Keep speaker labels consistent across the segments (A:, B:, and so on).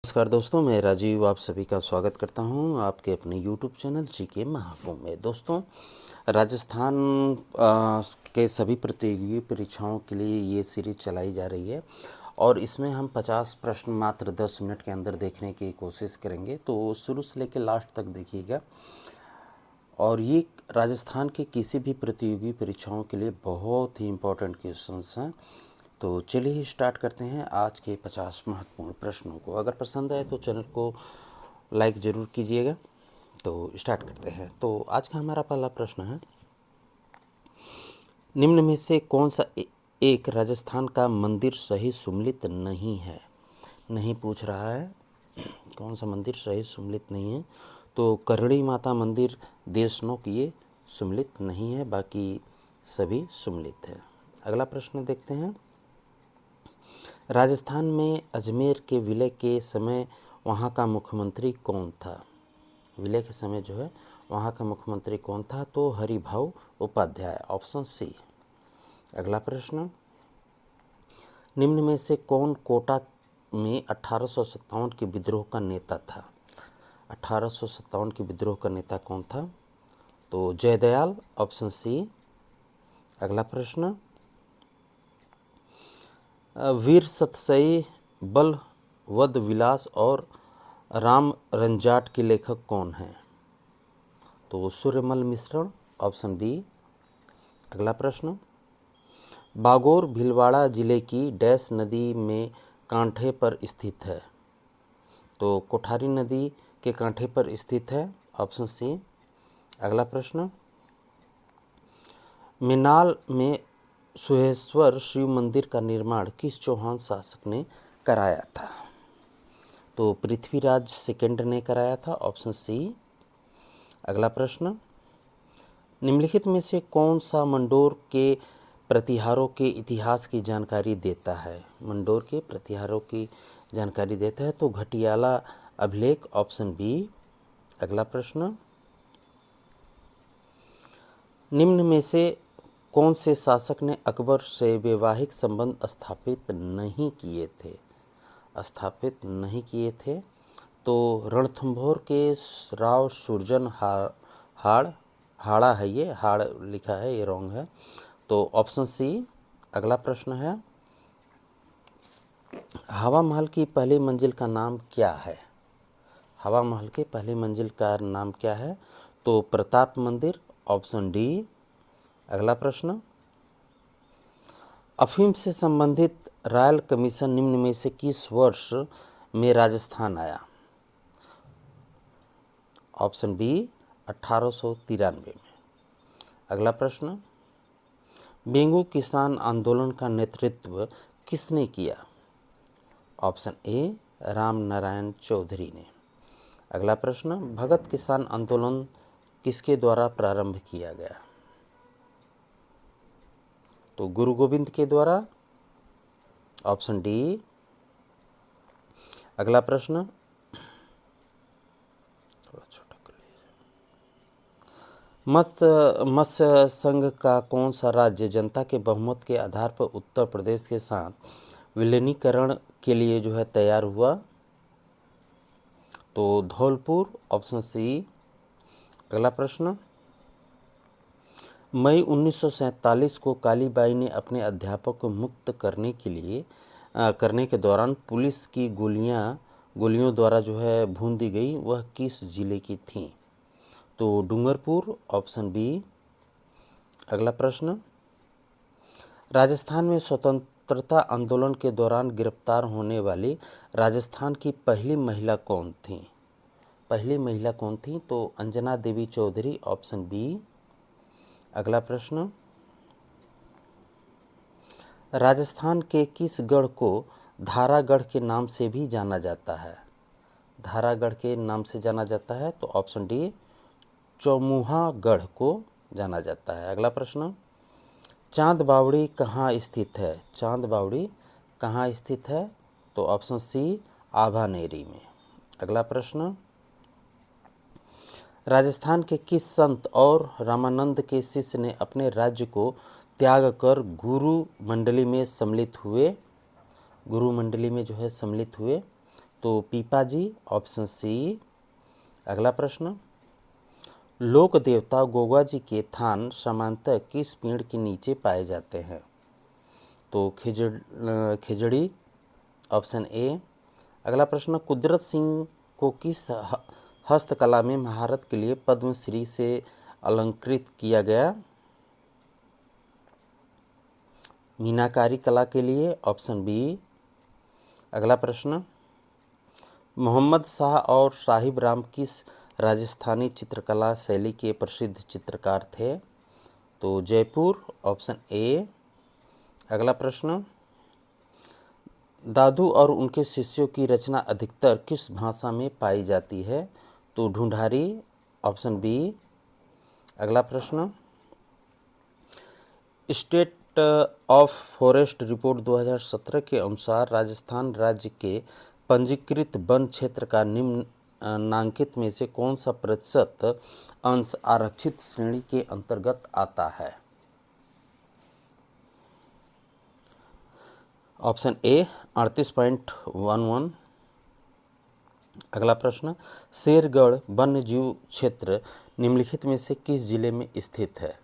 A: नमस्कार दोस्तों, मैं राजीव आप सभी का स्वागत करता हूं आपके अपने यूट्यूब चैनल जीके महाकुंभ में। दोस्तों, राजस्थान के सभी प्रतियोगी परीक्षाओं के लिए ये सीरीज चलाई जा रही है और इसमें हम 50 प्रश्न मात्र 10 मिनट के अंदर देखने की कोशिश करेंगे। तो शुरू से लेकर लास्ट तक देखिएगा और ये राजस्थान के किसी भी प्रतियोगी परीक्षाओं के लिए बहुत ही इम्पोर्टेंट क्वेश्चंस हैं। तो चलिए स्टार्ट करते हैं आज के 50 महत्वपूर्ण प्रश्नों को। अगर पसंद आए तो चैनल को लाइक ज़रूर कीजिएगा। तो स्टार्ट करते हैं। तो आज का हमारा पहला प्रश्न है, निम्न में से कौन सा एक राजस्थान का मंदिर सही सुमेलित नहीं है। नहीं पूछ रहा है कौन सा मंदिर सही सुमेलित नहीं है। तो करणी माता मंदिर देशनोक ये सुमेलित नहीं है, बाकी सभी सुमेलित है। अगला प्रश्न देखते हैं, राजस्थान में अजमेर के विलय के समय वहाँ का मुख्यमंत्री कौन था। विलय के समय जो है वहाँ का मुख्यमंत्री कौन था। तो हरिभाऊ उपाध्याय, ऑप्शन सी। अगला प्रश्न, निम्न में से कौन कोटा में 1857 के विद्रोह का नेता था। 1857 के विद्रोह का नेता कौन था। तो जयदयाल, ऑप्शन सी। अगला प्रश्न, वीर सतसई, बलवद विलास और राम रंजाट के लेखक कौन हैं। तो सूर्यमल मिश्रण, ऑप्शन बी। अगला प्रश्न, बागोर भीलवाड़ा जिले की डैश नदी में कांठे पर स्थित है। तो कोठारी नदी के कांठे पर स्थित है, ऑप्शन सी। अगला प्रश्न, मिनाल में सुहेश्वर शिव मंदिर का निर्माण किस चौहान शासक ने कराया था। तो पृथ्वीराज सेकंड ने कराया था, ऑप्शन सी। अगला प्रश्न, निम्नलिखित में से कौन सा मंडोर के प्रतिहारों के इतिहास की जानकारी देता है। मंडोर के प्रतिहारों की जानकारी देता है। तो घटियाला अभिलेख, ऑप्शन बी। अगला प्रश्न, निम्न में से कौन से शासक ने अकबर से वैवाहिक संबंध स्थापित नहीं किए थे। तो रणथंभौर के राव सुरजन हाड़ा है, ये हाड़ लिखा है, ये रॉन्ग है। तो ऑप्शन सी। अगला प्रश्न है, हवा महल की पहली मंजिल का नाम क्या है। हवा महल के पहली मंजिल का नाम क्या है। तो प्रताप मंदिर, ऑप्शन डी। अगला प्रश्न, अफीम से संबंधित रॉयल कमीशन निम्न में से किस वर्ष में राजस्थान आया। ऑप्शन बी, 1893 में। अगला प्रश्न, बेंगू किसान आंदोलन का नेतृत्व किसने किया। ऑप्शन ए, राम नारायण चौधरी ने। अगला प्रश्न, भगत किसान आंदोलन किसके द्वारा प्रारंभ किया गया। तो गुरु गोविंद के द्वारा, ऑप्शन डी। अगला प्रश्न, थोड़ा छोटा कर लीजिए। मत्स्य संघ का कौन सा राज्य जनता के बहुमत के आधार पर उत्तर प्रदेश के साथ विलीनीकरण के लिए जो है तैयार हुआ। तो धौलपुर, ऑप्शन सी। अगला प्रश्न, मई 1947 को कालीबाई ने अपने अध्यापक को मुक्त करने के दौरान पुलिस की गोलियों द्वारा जो है भून दी गई, वह किस जिले की थी। तो डूंगरपुर, ऑप्शन बी। अगला प्रश्न, राजस्थान में स्वतंत्रता आंदोलन के दौरान गिरफ्तार होने वाली राजस्थान की पहली महिला कौन थी। तो अंजना देवी चौधरी, ऑप्शन बी। अगला प्रश्न, राजस्थान के किस गढ़ को धारागढ़ के नाम से भी जाना जाता है। धारागढ़ के नाम से जाना जाता है। तो ऑप्शन डी, चौमुहा गढ़ को जाना जाता है। अगला प्रश्न, चांद बावड़ी कहाँ स्थित है। तो ऑप्शन सी, आभानेरी में। अगला प्रश्न, राजस्थान के किस संत और रामानंद के शिष्य ने अपने राज्य को त्याग कर गुरु मंडली में जो है सम्मिलित हुए। तो पीपाजी, ऑप्शन सी। अगला प्रश्न, लोक देवता गोगा जी के थान सामान्यतः किस पेड़ के नीचे पाए जाते हैं? तो खिजड़ी, ऑप्शन ए। अगला प्रश्न, कुदरत सिंह को किस हस्तकला में महारत के लिए पद्मश्री से अलंकृत किया गया? मीनाकारी कला के लिए, ऑप्शन बी। अगला प्रश्न, मोहम्मद शाह और साहिब राम किस राजस्थानी चित्रकला शैली के प्रसिद्ध चित्रकार थे? तो जयपुर, ऑप्शन ए। अगला प्रश्न, दादू और उनके शिष्यों की रचना अधिकतर किस भाषा में पाई जाती है? तो ढूंढारी, ऑप्शन बी। अगला प्रश्न, स्टेट ऑफ फॉरेस्ट रिपोर्ट 2017 के अनुसार राजस्थान राज्य के पंजीकृत वन क्षेत्र का निम्नांकित में से कौन सा प्रतिशत अंश आरक्षित श्रेणी के अंतर्गत आता है? Option A 38.11। अगला प्रश्न, शेरगढ़ वन्य जीव क्षेत्र निम्नलिखित में से किस जिले में स्थित है?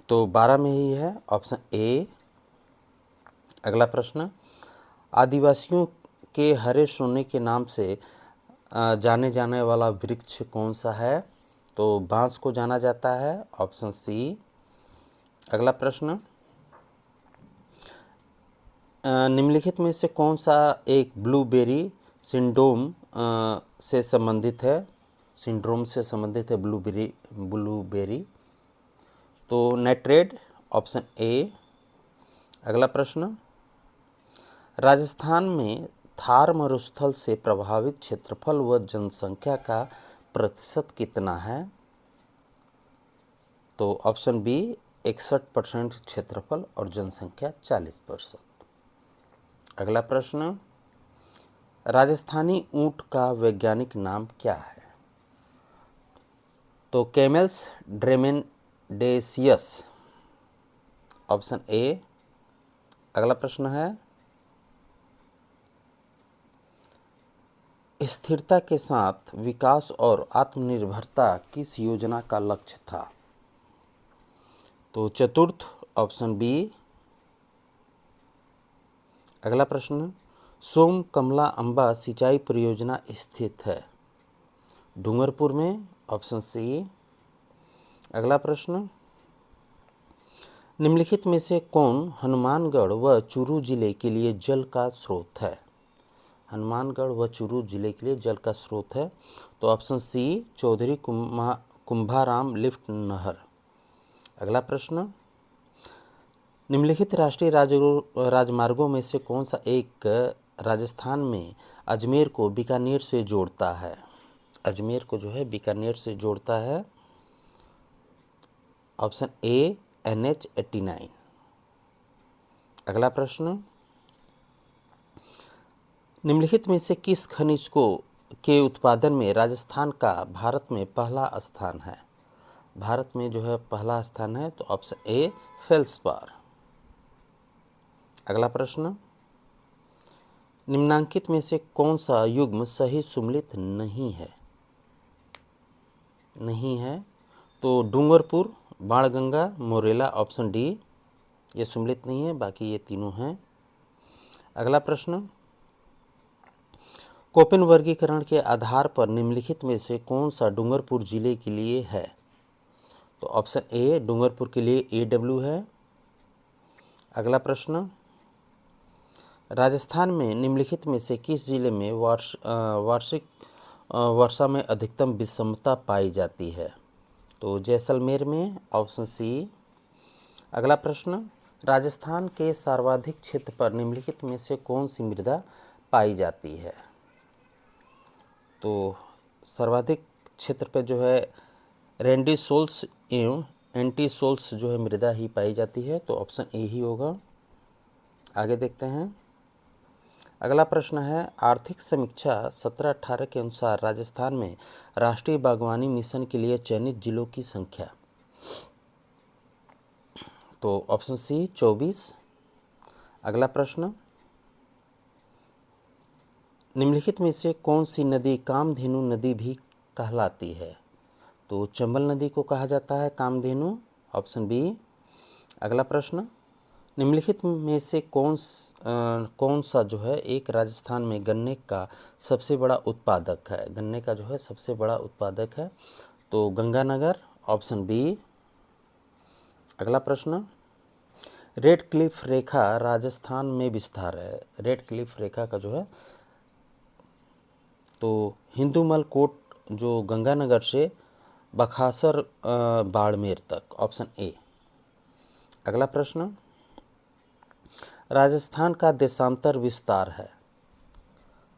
A: तो 12 में ही है, ऑप्शन ए। अगला प्रश्न, आदिवासियों के हरे सोने के नाम से जाने जाने वाला वृक्ष कौन सा है? तो बांस को जाना जाता है, ऑप्शन सी। अगला प्रश्न, निम्नलिखित में से कौन सा एक ब्लूबेरी सिंड्रोम से संबंधित है? सिंड्रोम से संबंधित है ब्लूबेरी। तो नाइट्रेट, ऑप्शन ए। अगला प्रश्न, राजस्थान में थार मरुस्थल से प्रभावित क्षेत्रफल व जनसंख्या का प्रतिशत कितना है? तो ऑप्शन बी 61% क्षेत्रफल और जनसंख्या 40%। अगला प्रश्न, राजस्थानी ऊंट का वैज्ञानिक नाम क्या है? तो कैमेल्स ड्रेमेंडेसियस, ऑप्शन ए। अगला प्रश्न है, स्थिरता के साथ विकास और आत्मनिर्भरता किस योजना का लक्ष्य था? तो चतुर्थ, ऑप्शन बी। अगला प्रश्न, सोम कमला अंबा सिंचाई परियोजना स्थित है डूंगरपुर में, ऑप्शन सी। अगला प्रश्न, निम्नलिखित में से कौन हनुमानगढ़ व चूरू जिले के लिए जल का स्रोत है? हनुमानगढ़ व चूरू जिले के लिए जल का स्रोत है। तो option C Chaudhary Kumbharam lift नहर। अगला प्रश्न, निम्नलिखित राष्ट्रीय राजमार्गों में से कौन सा एक राजस्थान में अजमेर को बीकानेर से जोड़ता है? अजमेर को जो है बीकानेर से जोड़ता है, ऑप्शन ए NH 89। अगला प्रश्न, निम्नलिखित में से किस खनिज के उत्पादन में राजस्थान का भारत में पहला स्थान है? भारत में जो है पहला स्थान है, तो ऑप्शन ए फेल्सपार। अगला प्रश्न, निम्नांकित में से कौन सा युग्म सही सुमेलित नहीं है? तो डूंगरपुर, बाणगंगा, मोरेला, ऑप्शन डी। ये सुमेलित नहीं है, बाकी ये तीनों हैं। अगला प्रश्न, कोपेन वर्गीकरण के आधार पर निम्नलिखित में से कौन सा डूंगरपुर जिले के लिए है? तो ऑप्शन ए डूंगरपुर के लिए AW है। अगला प्रश्न, राजस्थान में निम्नलिखित में से किस जिले में वार्षिक वर्षा में अधिकतम विषमता पाई जाती है? तो जैसलमेर में, ऑप्शन सी। अगला प्रश्न, राजस्थान के सर्वाधिक क्षेत्र पर निम्नलिखित में से कौन सी मृदा पाई जाती है? तो सर्वाधिक क्षेत्र पर जो है रेंडिसोल्स एवं एंटीसोल्स जो है मृदा ही पाई जाती है, तो ऑप्शन ए ही होगा। आगे देखते हैं। अगला प्रश्न है, आर्थिक समीक्षा 17-18 के अनुसार राजस्थान में राष्ट्रीय बागवानी मिशन के लिए चयनित जिलों की संख्या? तो ऑप्शन सी 24। अगला प्रश्न, निम्नलिखित में से कौन सी नदी कामधेनु नदी भी कहलाती है? तो चंबल नदी को कहा जाता है कामधेनु, ऑप्शन बी। अगला प्रश्न, निम्नलिखित में से कौन सा जो है एक राजस्थान में गन्ने का सबसे बड़ा उत्पादक है? गन्ने का जो है सबसे बड़ा उत्पादक है, तो गंगानगर, ऑप्शन बी। अगला प्रश्न, रेड क्लिफ रेखा राजस्थान में विस्तार है। रेड क्लिफ रेखा का जो है तो हिंदूमल कोट जो गंगानगर से बखासर बाड़मेर तक, ऑप्शन ए। अगला प्रश्न, राजस्थान का देशांतर विस्तार है,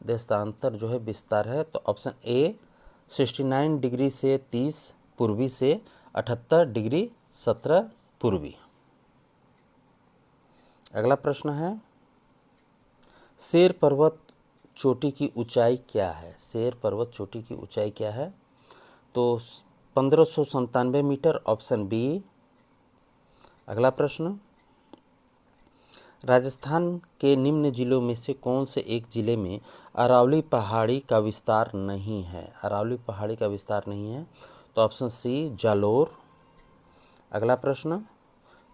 A: देशांतर जो है विस्तार है, तो ऑप्शन ए 69 डिग्री से 30 पूर्वी से 78 डिग्री 17 पूर्वी। अगला प्रश्न है, शेर पर्वत चोटी की ऊंचाई क्या है? शेर पर्वत चोटी की ऊंचाई क्या है? तो 1597 मीटर, ऑप्शन बी। अगला प्रश्न, राजस्थान के निम्न जिलों में से कौन से एक जिले में अरावली पहाड़ी का विस्तार नहीं है? अरावली पहाड़ी का विस्तार नहीं है, तो ऑप्शन सी जालोर। अगला प्रश्न,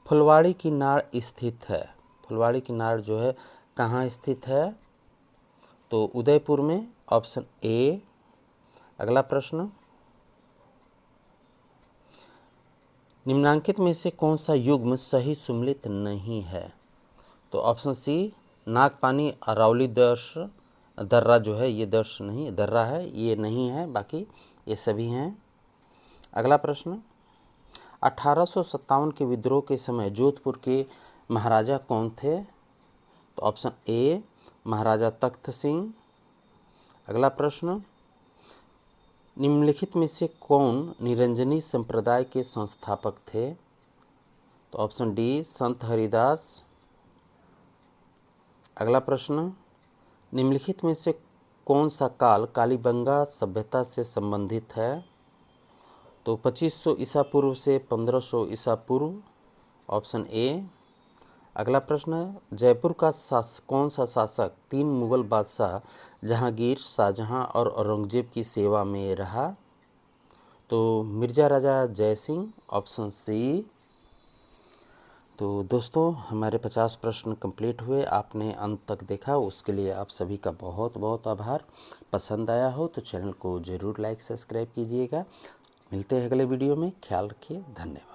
A: फुलवाड़ी की नाड़ स्थित है, फुलवाड़ी की नाड़ जो है कहाँ स्थित है? तो उदयपुर में, ऑप्शन ए। अगला प्रश्न, निम्नांकित में से कौन सा युग्म सही सुमेलित नहीं है? तो ऑप्शन सी नागपानी अरावली दर्रा जो है ये दर्रा है, ये नहीं है, बाकी ये सभी हैं। अगला प्रश्न, 1857 के विद्रोह के समय जोधपुर के महाराजा कौन थे? तो ऑप्शन ए महाराजा तख्त सिंह। अगला प्रश्न, निम्नलिखित में से कौन निरंजनी संप्रदाय के संस्थापक थे? तो ऑप्शन डी संत हरिदास। अगला प्रश्न, निम्नलिखित में से कौन सा काल कालीबंगा सभ्यता से संबंधित है? तो 2500 ईसा पूर्व से 1500 ईसा पूर्व, ऑप्शन ए। अगला प्रश्न है, जयपुर का कौन सा शासक 3 मुगल बादशाह जहांगीर, शाहजहां और औरंगजेब की सेवा में रहा? तो मिर्जा राजा जय सिंह, ऑप्शन सी। तो दोस्तों हमारे 50 प्रश्न कंप्लीट हुए, आपने अंत तक देखा, उसके लिए आप सभी का बहुत बहुत आभार। पसंद आया हो तो चैनल को ज़रूर लाइक सब्सक्राइब कीजिएगा। मिलते हैं अगले वीडियो में, ख्याल रखिए, धन्यवाद।